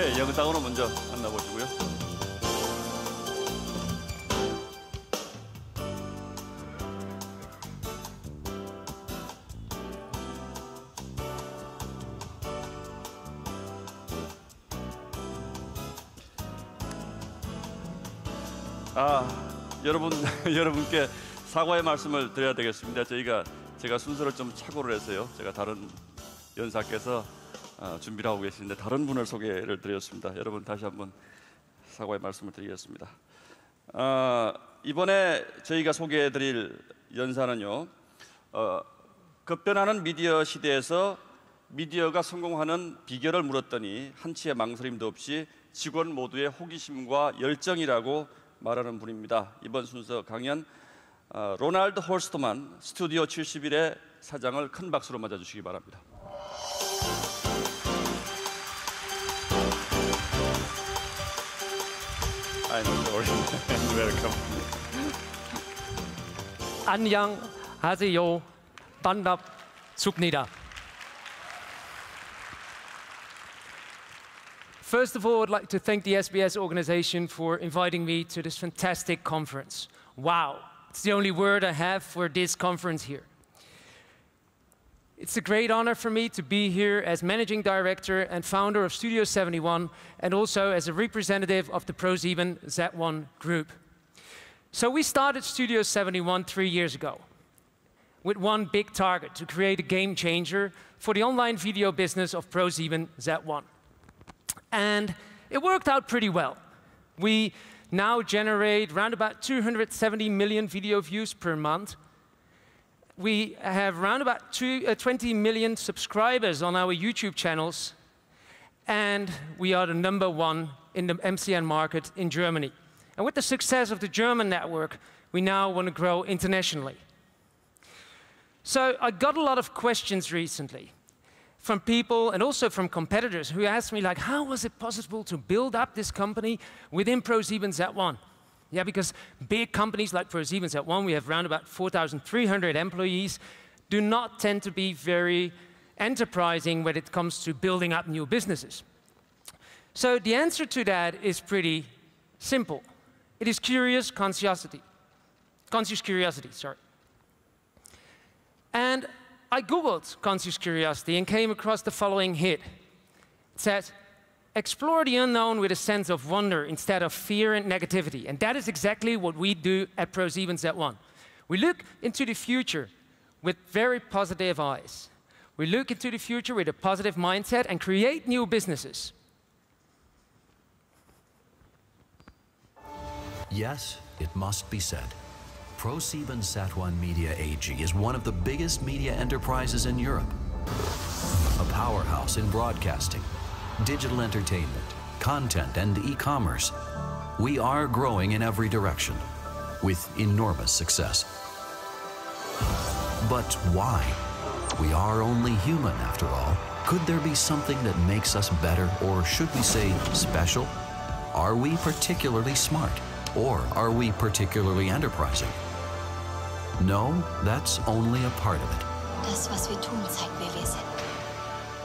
네, 영상으로 먼저 만나보시고요. 여러분께 사과의 말씀을 드려야 되겠습니다. 제가 순서를 좀 착오를 했어요. 제가 다른 연사께서 준비를 하고 계시는데 다른 분을 소개를 드렸습니다. 여러분 다시 한번 사과의 말씀을 드리겠습니다. 이번에 저희가 소개해드릴 연사는요, 급변하는 미디어 시대에서 미디어가 성공하는 비결을 물었더니 한치의 망설임도 없이 직원 모두의 호기심과 열정이라고 말하는 분입니다. 이번 순서 강연 로날드 홀스트만 스튜디오 71의 사장을 큰 박수로 맞아주시기 바랍니다. I'm sorry. Welcome. 안녕하세요. 반갑습니다. First of all, I'd like to thank the SBS organization for inviting me to this fantastic conference. Wow, it's the only word I have for this conference here. It's a great honor for me to be here as managing director and founder of Studio 71 and also as a representative of the ProSiebenSat.1 group. So we started Studio 71 3 years ago with one big target: to create a game changer for the online video business of ProSiebenSat.1. And it worked out pretty well. We now generate around about 270 million video views per month. We have around about 20 million subscribers on our YouTube channels. And we are the #1 in the MCN market in Germany. And with the success of the German network, we now want to grow internationally. So I got a lot of questions recently from people and also from competitors who asked me, like, how was it possible to build up this company within ProSiebenSat.1? Yeah, because big companies like ProSiebenSat.1, we have around about 4,300 employees, do not tend to be very enterprising when it comes to building up new businesses. So the answer to that is pretty simple. It is conscious curiosity, sorry. And I Googled conscious curiosity and came across the following hit. It says, explore the unknown with a sense of wonder instead of fear and negativity. And that is exactly what we do at ProSiebenSat.1. We look into the future with very positive eyes. We look into the future with a positive mindset and create new businesses. Yes, it must be said. ProSiebenSat.1 Media AG is one of the biggest media enterprises in Europe. A powerhouse in broadcasting, digital entertainment, content, and e-commerce. We are growing in every direction with enormous success. But why? We are only human after all. Could there be something that makes us better, or should we say special? Are we particularly smart, or are we particularly enterprising? No, that's only a part of it. Das, was wir tun, zeigt, wer wir sind.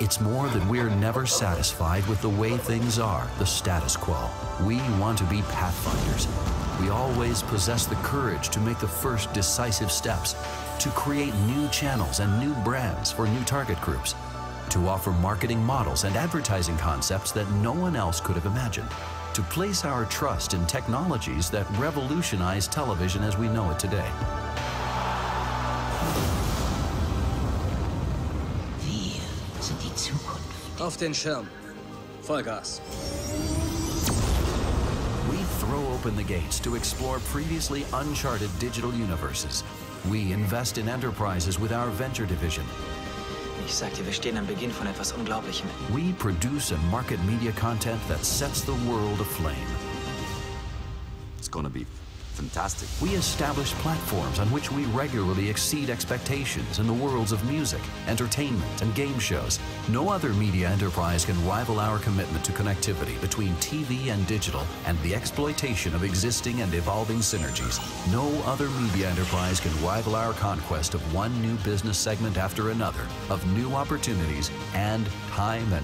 It's more that we're never satisfied with the way things are, the status quo. We want to be pathfinders. We always possess the courage to make the first decisive steps, to create new channels and new brands for new target groups, to offer marketing models and advertising concepts that no one else could have imagined, to place our trust in technologies that revolutionize television as we know it today. Auf den Schirm. Vollgas. We throw open the gates to explore previously uncharted digital universes. We invest in enterprises with our venture division. Ich sag dir, wir stehen am Beginn von etwas Unglaublichem. We produce and market media content that sets the world aflame. It's gonna be Fantastic. We establish platforms on which we regularly exceed expectations in the worlds of music, entertainment, and game shows. No other media enterprise can rival our commitment to connectivity between TV and digital and the exploitation of existing and evolving synergies. No other media enterprise can rival our conquest of one new business segment after another, of new opportunities, and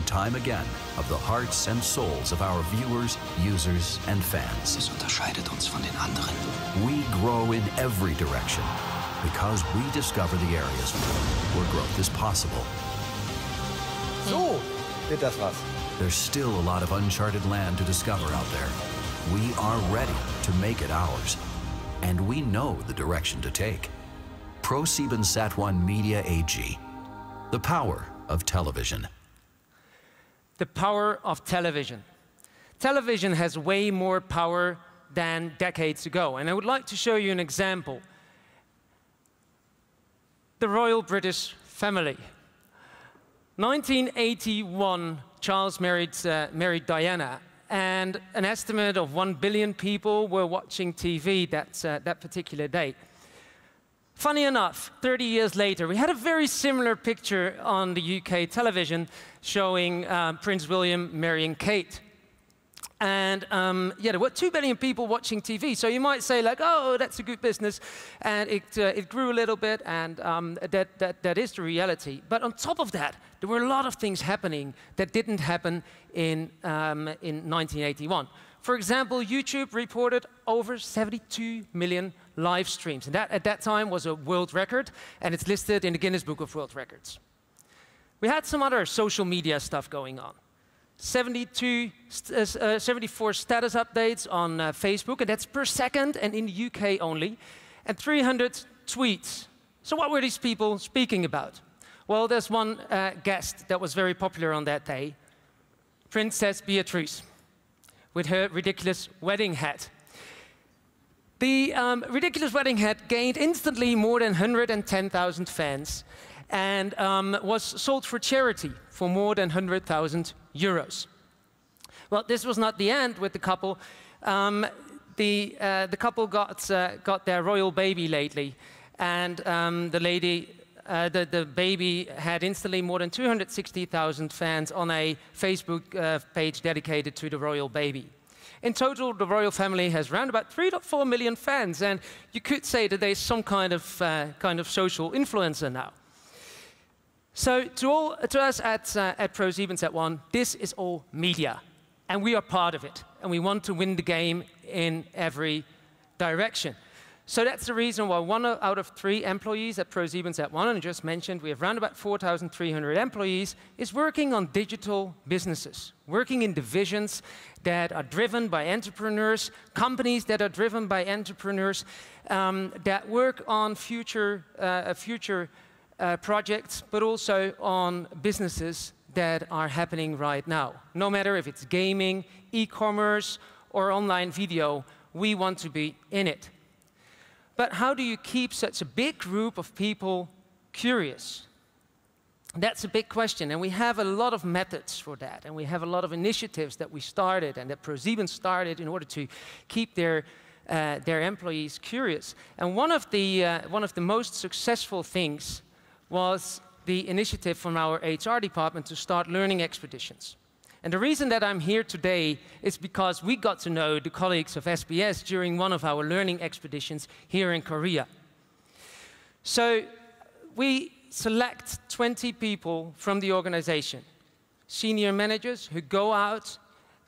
time again, of the hearts and souls of our viewers, users, and fans. Es unterscheidet uns von den anderen. We grow in every direction because we discover the areas where growth is possible. So wird das was. There's still a lot of uncharted land to discover out there. We are ready to make it ours, and we know the direction to take. ProSiebenSat.1 Media AG. The power of television. The power of television. Television has way more power than decades ago, and I would like to show you an example. The Royal British Family. 1981, Charles married Diana, and an estimate of 1 billion people were watching TV that particular day. Funny enough, 30 years later, we had a very similar picture on the UK television showing Prince William marrying Kate. And yeah, there were 2 billion people watching TV. So you might say, like, oh, that's a good business. And it grew a little bit, and that is the reality. But on top of that, there were a lot of things happening that didn't happen in 1981. For example, YouTube reported over 72 million live streams. And that, at that time, was a world record, and it's listed in the Guinness Book of World Records. We had some other social media stuff going on. 74 status updates on Facebook, and that's per second, and in the UK only, and 300 tweets. So what were these people speaking about? Well, there's one guest that was very popular on that day, Princess Beatrice, with her ridiculous wedding hat. The ridiculous wedding hat gained instantly more than 110,000 fans, and was sold for charity for more than 100,000 euros. Well, this was not the end with the couple. The couple got their royal baby lately, and the baby had instantly more than 260,000 fans on a Facebook page dedicated to the royal baby. In total, the royal family has around about 3 to 4 million fans, and you could say that they're some kind of social influencer now. So to us at ProSiebenSat.1, this is all media, and we are part of it, and we want to win the game in every direction. So that's the reason why 1 out of 3 employees at ProSiebenSat.1, and I just mentioned we have around about 4,300 employees, is working on digital businesses, working in divisions that are driven by entrepreneurs, companies that are driven by entrepreneurs, that work on future projects, but also on businesses that are happening right now. No matter if it's gaming, e-commerce, or online video, we want to be in it. But how do you keep such a big group of people curious? That's a big question, and we have a lot of methods for that, and we have a lot of initiatives that we started and that ProSieben started in order to keep their employees curious. And one of the most successful things was the initiative from our HR department to start learning expeditions. And the reason that I'm here today is because we got to know the colleagues of SBS during one of our learning expeditions here in Korea. So we select 20 people from the organization, senior managers who go out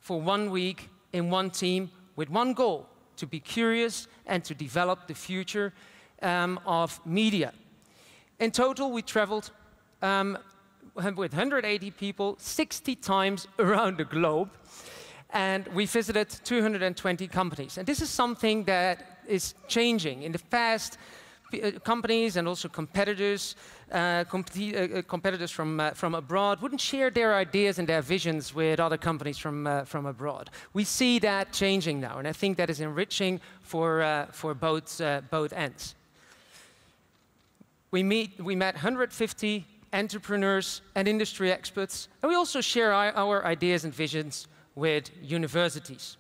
for 1 week in one team with one goal, to be curious and to develop the future of media. In total, we traveled with 180 people 60 times around the globe, and we visited 220 companies. And this is something that is changing. In the past, companies and also competitors, competitors from abroad wouldn't share their ideas and their visions with other companies from abroad. We see that changing now, and I think that is enriching for both ends. We met 150 entrepreneurs and industry experts, and we also share our ideas and visions with universities.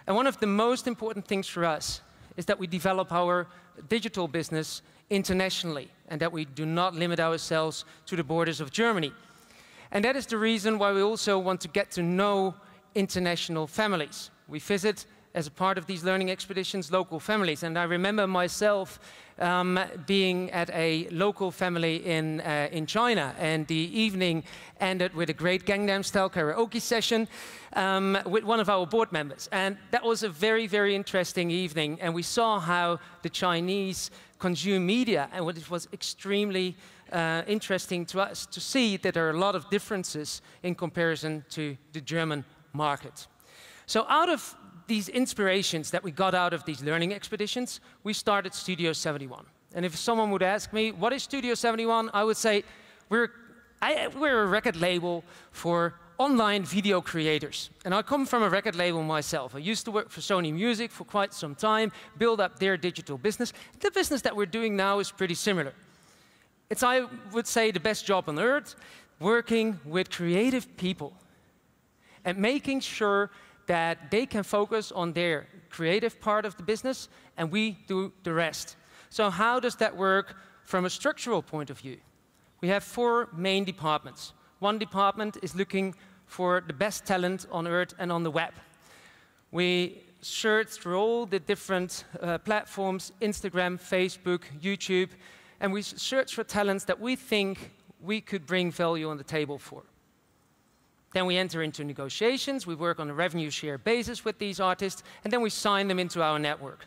And one of the most important things for us is that we develop our digital business internationally and that we do not limit ourselves to the borders of Germany. And that is the reason why we also want to get to know international families. We visit, as a part of these learning expeditions, local families. And I remember myself being at a local family in China, and the evening ended with a great Gangnam-style karaoke session with one of our board members. And that was a very, very interesting evening, and we saw how the Chinese consume media, and it was extremely interesting to us to see that there are a lot of differences in comparison to the German market. So out of these inspirations that we got out of these learning expeditions, we started Studio 71. And if someone would ask me, what is Studio 71? I would say, we're a record label for online video creators. And I come from a record label myself. I used to work for Sony Music for quite some time, build up their digital business. The business that we're doing now is pretty similar. It's, I would say, the best job on earth, working with creative people and making sure that they can focus on their creative part of the business, and we do the rest. So how does that work from a structural point of view? We have 4 main departments. One department is looking for the best talent on earth and on the web. We search through all the different platforms, Instagram, Facebook, YouTube, and we search for talents that we think we could bring value on the table for. Then we enter into negotiations, we work on a revenue share basis with these artists, and then we sign them into our network.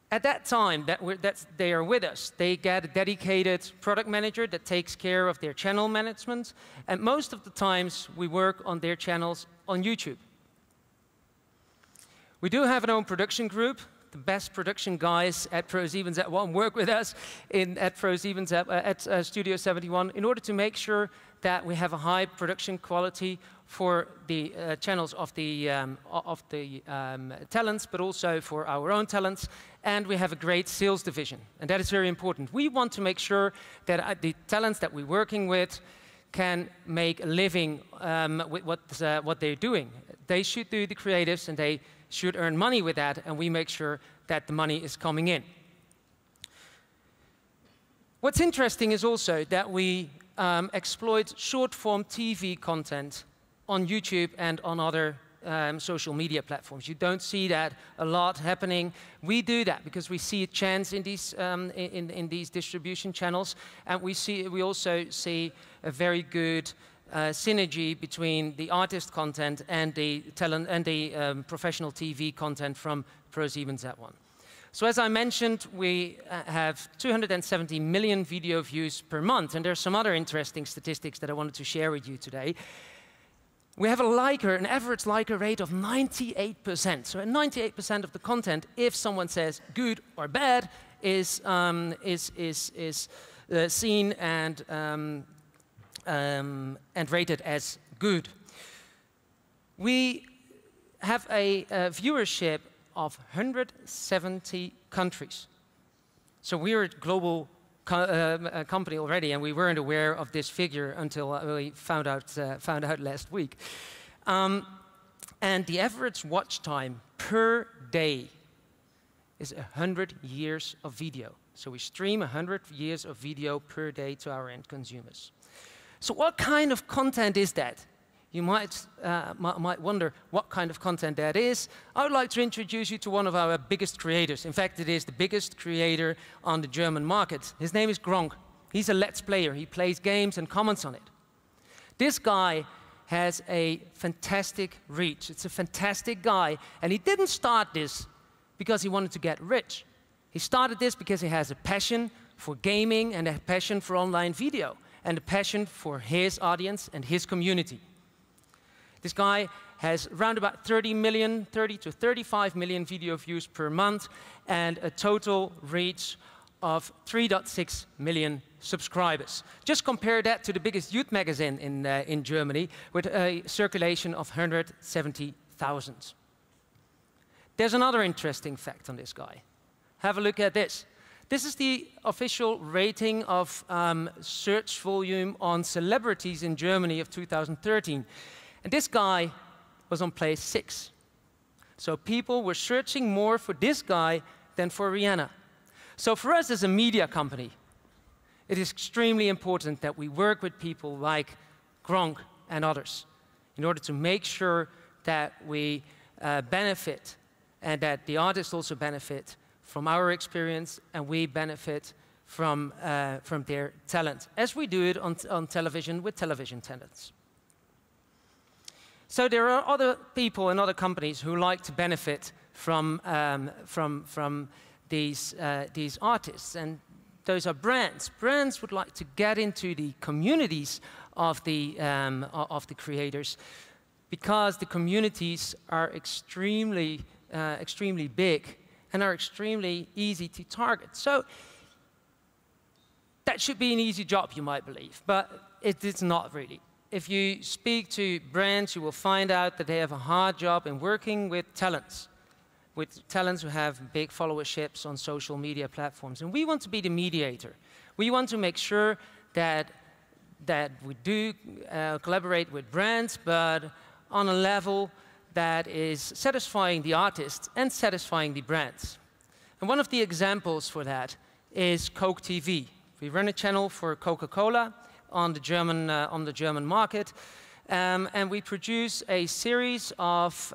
At that time that they are with us, they get a dedicated product manager that takes care of their channel management, and most of the times we work on their channels on YouTube. We do have our own production group. The best production guys at ProSiebenSat.1 work with us at Studio 71 in order to make sure that we have a high production quality for the channels of the talents, but also for our own talents. And we have a great sales division, and that is very important. We want to make sure that the talents that we're working with can make a living with what they're doing. They should do the creatives, and they should earn money with that, and we make sure that the money is coming in. What's interesting is also that we exploit short-form TV content on YouTube and on other social media platforms. You don't see that a lot happening. We do that because we see a chance in these these distribution channels, and we also see a very good synergy between the artist content and the talent and the professional TV content from ProSiebenSat.1. So as I mentioned, we have 270 million video views per month, and there's some other interesting statistics that I wanted to share with you today. We have an average like-er rate of 98%. So 98% of the content, if someone says good or bad, is seen and rated as good. We have a viewership of 170 countries. So we're a global company already, and we weren't aware of this figure until we found out last week. And the average watch time per day is 100 years of video. So we stream 100 years of video per day to our end consumers. So what kind of content is that? You might wonder what kind of content that is. I would like to introduce you to one of our biggest creators. In fact, it is the biggest creator on the German market. His name is Gronk. He's a Let's Player. He plays games and comments on it. This guy has a fantastic reach. It's a fantastic guy. And he didn't start this because he wanted to get rich. He started this because he has a passion for gaming and a passion for online video and a passion for his audience and his community. This guy has around about 30 to 35 million video views per month and a total reach of 3.6 million subscribers. Just compare that to the biggest youth magazine in Germany with a circulation of 170,000. There's another interesting fact on this guy. Have a look at this. This is the official rating of search volume on celebrities in Germany of 2013. And this guy was on place 6. So people were searching more for this guy than for Rihanna. So for us as a media company, it is extremely important that we work with people like Gronk and others in order to make sure that we benefit and that the artists also benefit from our experience and we benefit from their talent, as we do it on television with television talents. So there are other people and other companies who like to benefit from these artists, and those are brands. Brands would like to get into the communities of the creators, because the communities are extremely big and are extremely easy to target. So that should be an easy job, you might believe, but it is not really. If you speak to brands, you will find out that they have a hard job in working with talents who have big followerships on social media platforms. And we want to be the mediator. We want to make sure that we do collaborate with brands, but on a level that is satisfying the artists and satisfying the brands. And one of the examples for that is Coke TV. We run a channel for Coca-Cola on the German market, and we produce a series of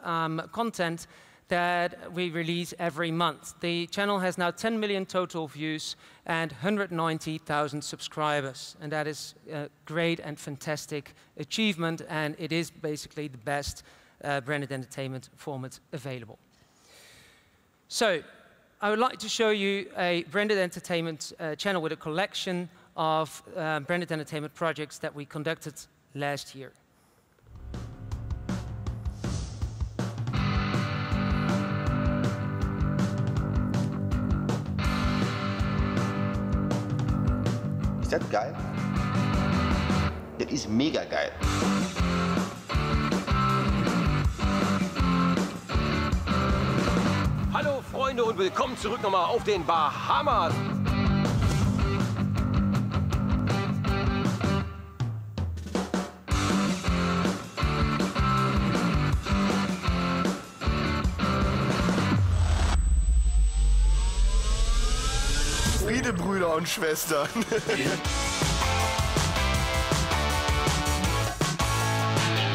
content that we release every month. The channel has now 10 million total views and 190,000 subscribers, and that is a great and fantastic achievement, and it is basically the best branded entertainment format available. So I would like to show you a branded entertainment channel with a collection of branded entertainment projects that we conducted last year. Ist das geil? Das ist mega geil. Hallo Freunde und willkommen zurück nochmal auf den Bahamas. Friede, Brüder und Schwestern.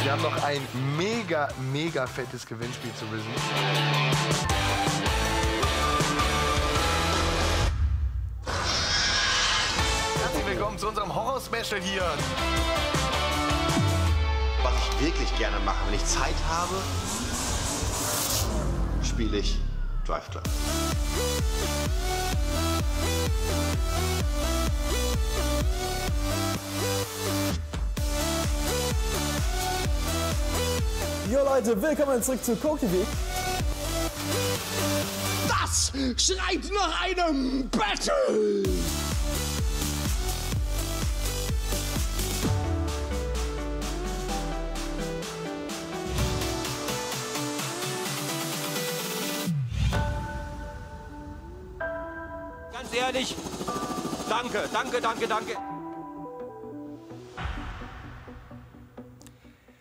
Wir haben noch ein mega fettes Gewinnspiel zu wissen. Herzlich willkommen zu unserem Horror-Special hier. Was ich wirklich gerne mache, wenn ich Zeit habe, spiele ich Drive Club. Jo Leute, willkommen zurück zu Coke TV. Das schreit nach einem Battle! Ganz ehrlich, danke.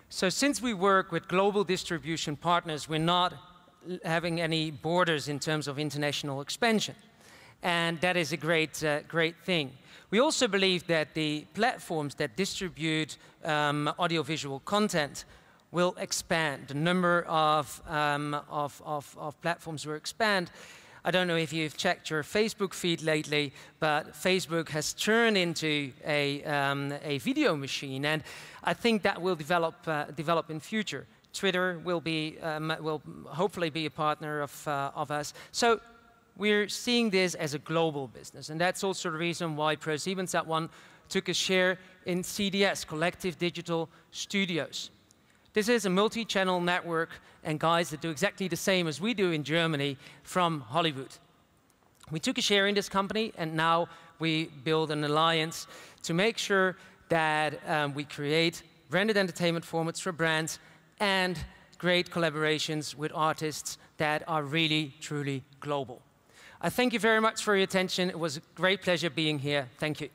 So since we work with global distribution partners, we're not having any borders in terms of international expansion. And that is a great thing. We also believe that the platforms that distribute audiovisual content will expand. The number of platforms will expand. I don't know if you've checked your Facebook feed lately, but Facebook has turned into a video machine, and I think that will develop in future. Twitter will hopefully be a partner of us. So we're seeing this as a global business, and that's also the reason why ProSiebenSat.1 took a share in CDS, Collective Digital Studios. This is a multi-channel network and guys that do exactly the same as we do in Germany from Hollywood. We took a share in this company, and now we build an alliance to make sure that we create branded entertainment formats for brands and great collaborations with artists that are really, truly global. I thank you very much for your attention. It was a great pleasure being here. Thank you.